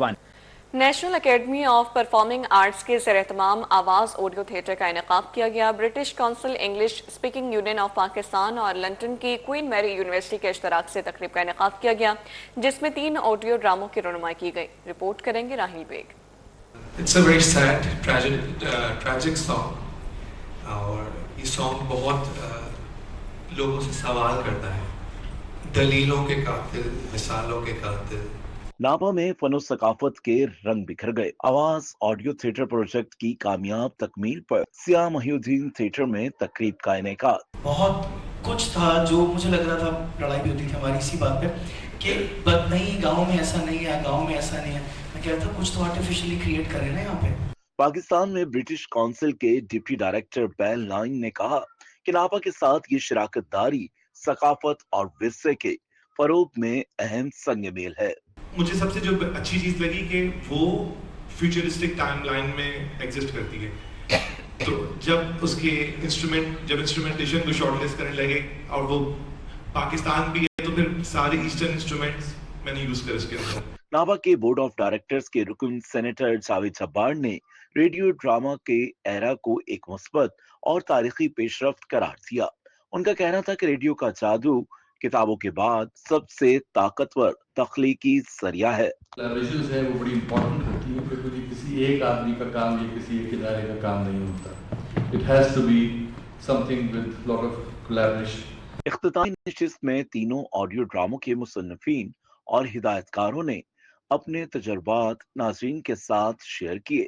2021. National academy of performing arts کے زیر اہتمام آواز آڈیو تھیٹر کا انعقاد کیا گیا۔ British council English speaking union of Pakistan اور لندن کی کوئین میری یونیورسٹی کے اشتراک سے تقریب کا انعقاد کیا گیا، جس میں 3 آڈیو ڈراموں کی رونمائی کی گئی۔ رپورٹ کریں گے Raheel Baig. It's a very sad, tragic song اور یہ سانگ بہت لوگوں سے سوال کرتا ہے، دلیلوں کے قاتل، مثالوں کے قاتل۔ ناپا میں فن و ثقافت کے رنگ بکھر گئے۔ آواز آڈیو تھیٹر پروجیکٹ کی کامیاب تکمیل پر سیاہ محی الدین تھیٹر میں تقریب کا انعقاد۔ بہت کچھ تھا جو مجھے لگ رہا تھا، لڑائی بھی ہوتی تھی ہماری اسی بات پہ کہ نہیں گاؤں میں ایسا نہیں ہے، گاؤں میں ایسا نہیں ہے۔ میں کہتا تھا کچھ تو آرٹیفیشلی کریٹ کر رہے ہیں نا یہاں پہ۔ پاکستان میں برٹش کونسل کے ڈپٹی ڈائریکٹر بیل لائن نے کہا کہ ناپا کے ساتھ یہ شراکت داری ثقافت اور ورثے کے فروغ میں اہم سنگ میل ہے۔ مجھے سب سے جو اچھی چیز لگی کہ وہ فیوچرسٹک ٹائم لائن میں ایگزسٹ کرتی ہے، تو جب اس کے انسٹرومنٹیشن کو شارٹ لسٹ کرنے لگے اور وہ پاکستان بھی ہے تو پھر سارے ایسٹرن انسٹرومنٹس میں نے یوز کر اس کے اندر۔ ناپا کے بورڈ آف ڈائریکٹرز کے رکن سینیٹر جاوید جبار نے ریڈیو ڈراما کے ایرا کو ایک مثبت اور تاریخی پیش رفت قرار دیا۔ ان کا کہنا تھا کہ ریڈیو کا جادو کتابوں کے بعد سب سے طاقتور تخلیقی ذریعہ ہے۔ کولیبریشنز ہے وہ بڑی امپورٹنٹ ہوتی ہیں، کیونکہ کسی ایک آدمی کا کام یا کسی ایک ادارے کا کام نہیں ہوتا۔ It has to be something with lot of collaboration۔ اختتامی نشست میں تینوں آڈیو ڈراموں کے مصنفین اور ہدایت کاروں نے اپنے تجربات ناظرین کے ساتھ شیئر کیے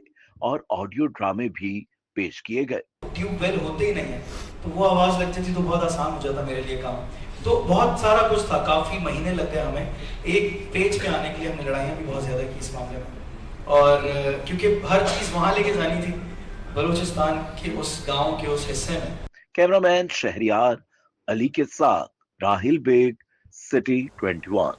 اور آڈیو ڈرامے بھی پیش کیے گئے۔ ٹیوب ویل ہوتے ہی نہیں ہے تو وہ آواز لگتی تھی تو بہت آسان ہو جاتا میرے لیے کام، تو بہت سارا کچھ تھا، کافی مہینے لگ گئے ہمیں ایک پیج پہ آنے کے لیے۔ ہم نے لڑائیاں بھی بہت زیادہ کی اس معاملے میں، اور کیونکہ ہر چیز وہاں لے کے جانی تھی، بلوچستان کے اس گاؤں کے اس حصے میں۔ کیمرہ مین شہریار علی کے ساتھ راہیل بیگ، سٹی 21۔